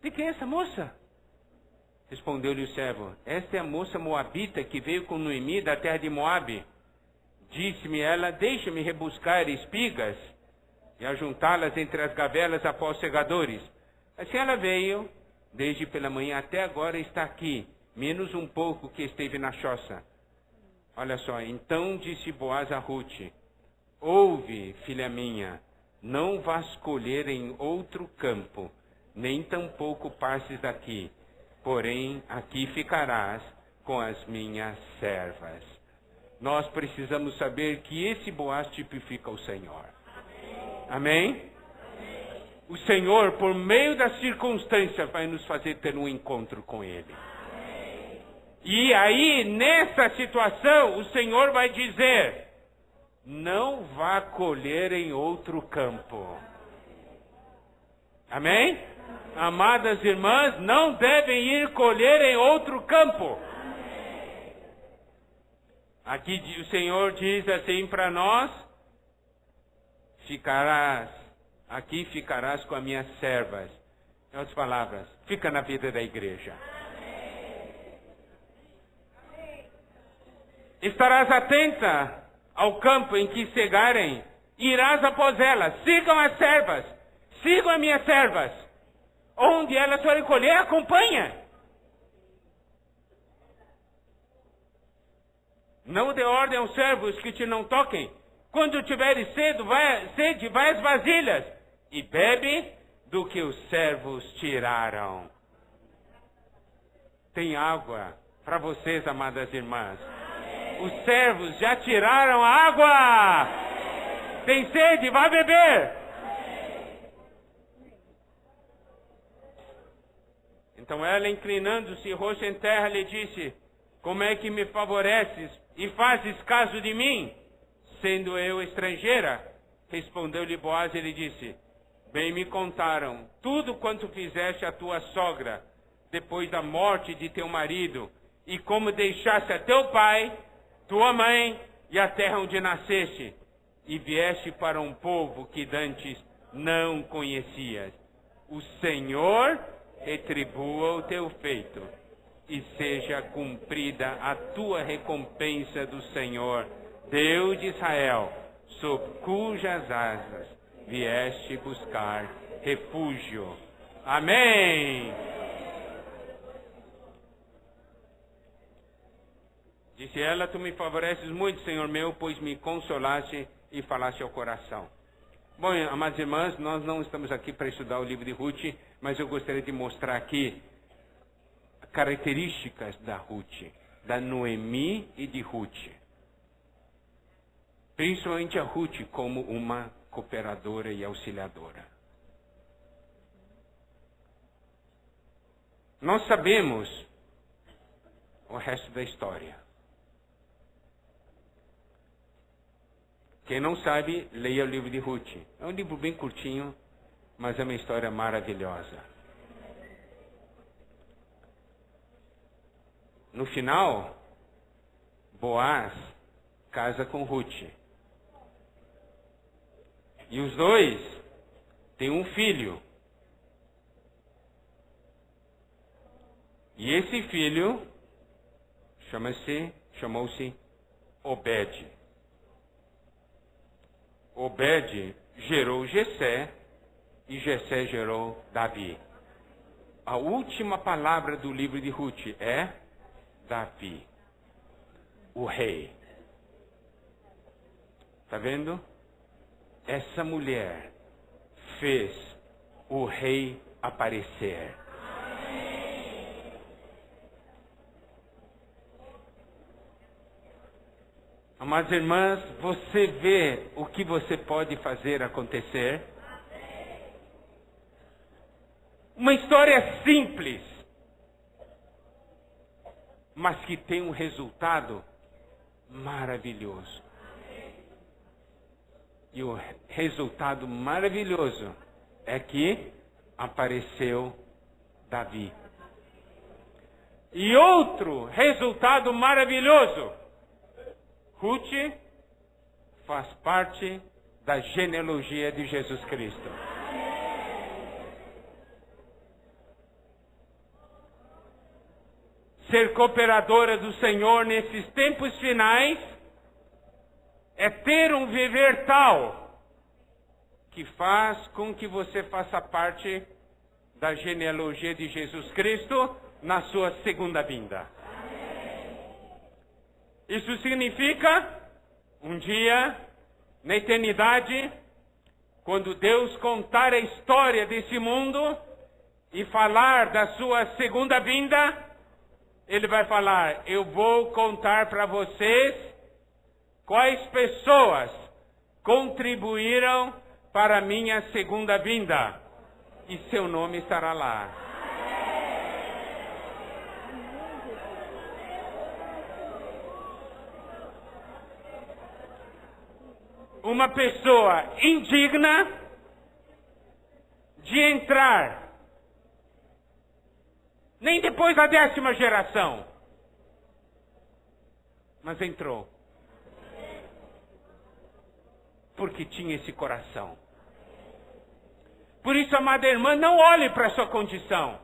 de quem é essa moça? Respondeu-lhe o servo, esta é a moça moabita que veio com Noemi da terra de Moabe. Disse-me ela, deixa-me rebuscar espigas e ajuntá-las entre as gavelas após os segadores. Assim ela veio, desde pela manhã até agora está aqui, menos um pouco que esteve na choça. Olha só, então disse Boaz a Ruth, ouve, filha minha, não vás colher em outro campo, nem tampouco passes daqui, porém aqui ficarás com as minhas servas. Nós precisamos saber que esse Boaz tipifica o Senhor. Amém? O Senhor, por meio da circunstância, vai nos fazer ter um encontro com Ele. E aí, nessa situação, o Senhor vai dizer, não vá colher em outro campo. Amém? Amadas irmãs, não devem ir colher em outro campo. Aqui o Senhor diz assim para nós, aqui ficarás com as minhas servas. Em outras palavras, fica na vida da igreja. Estarás atenta ao campo em que cegarem, irás após elas, sigam as servas, sigam as minhas servas. Onde elas forem colher, acompanha. Não dê ordem aos servos que te não toquem. Quando tiveres sede, vai às vasilhas e bebe do que os servos tiraram. Tem água para vocês, amadas irmãs. Os servos já tiraram a água. Tem sede, vai beber. Então ela, inclinando-se, rosto em terra, lhe disse: como é que me favoreces e fazes caso de mim, sendo eu estrangeira? Respondeu-lhe Boaz e lhe disse: bem me contaram tudo quanto fizeste a tua sogra, depois da morte de teu marido, e como deixaste a teu pai, tua mãe e a terra onde nasceste, e vieste para um povo que dantes não conhecias. O Senhor retribua o teu feito, e seja cumprida a tua recompensa do Senhor, Deus de Israel, sob cujas asas vieste buscar refúgio. Amém. Disse ela: tu me favoreces muito, Senhor meu, pois me consolaste e falaste ao coração. Bom, amadas irmãs, nós não estamos aqui para estudar o livro de Ruth, mas eu gostaria de mostrar aqui características da Ruth, da Noemi e de Ruth. Principalmente a Ruth como uma cooperadora e auxiliadora. Nós sabemos o resto da história. Quem não sabe, leia o livro de Ruth. É um livro bem curtinho, mas é uma história maravilhosa. No final, Boaz casa com Ruth. E os dois têm um filho. E esse filho chamou-se Obed. Obed gerou Jessé e Jessé gerou Davi. A última palavra do livro de Ruth é Davi, o rei. Está vendo? Essa mulher fez o rei aparecer. Amadas irmãs, você vê o que você pode fazer acontecer? Uma história simples, mas que tem um resultado maravilhoso. E o resultado maravilhoso é que apareceu Davi. E outro resultado maravilhoso: Ruth faz parte da genealogia de Jesus Cristo. Ser cooperadora do Senhor nesses tempos finais é ter um viver tal que faz com que você faça parte da genealogia de Jesus Cristo na sua segunda vinda. Isso significa, um dia, na eternidade, quando Deus contar a história desse mundo e falar da sua segunda vinda, Ele vai falar: eu vou contar para vocês quais pessoas contribuíram para a minha segunda vinda. E seu nome estará lá. Uma pessoa indigna de entrar, nem depois da 10ª geração, mas entrou. Porque tinha esse coração. Por isso, amada irmã, não olhe para a sua condição.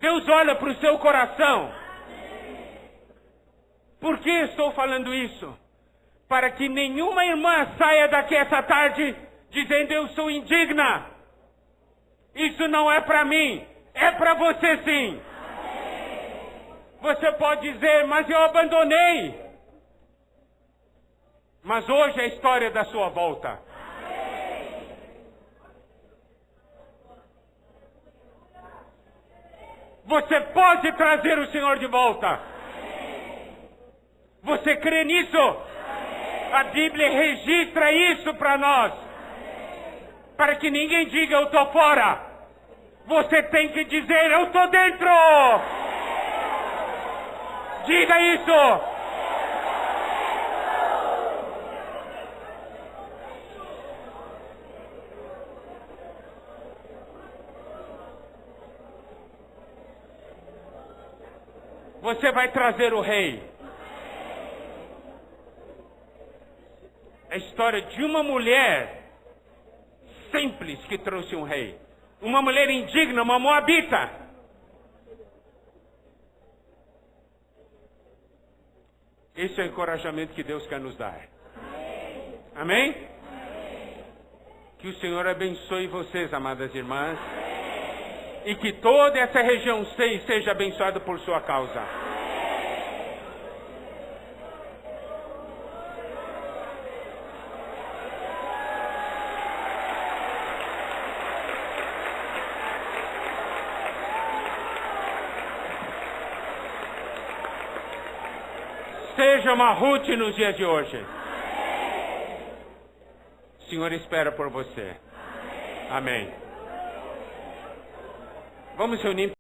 Deus olha para o seu coração. Por que estou falando isso? Para que nenhuma irmã saia daqui essa tarde dizendo: eu sou indigna. Isso não é para mim, é para você sim. Você pode dizer: mas eu abandonei. Mas hoje é a história da sua volta. Você pode trazer o Senhor de volta. Você crê nisso? A Bíblia registra isso para nós. Para que ninguém diga: eu estou fora. Você tem que dizer: eu estou dentro! Diga isso! Você vai trazer o rei. A história de uma mulher simples que trouxe um rei. Uma mulher indigna, uma moabita. Esse é o encorajamento que Deus quer nos dar. Amém? Que o Senhor abençoe vocês, amadas irmãs. E que toda essa região 6 seja abençoada por sua causa. Seja uma Ruth nos dias de hoje. O Senhor espera por você. Amém. Vamos reunir.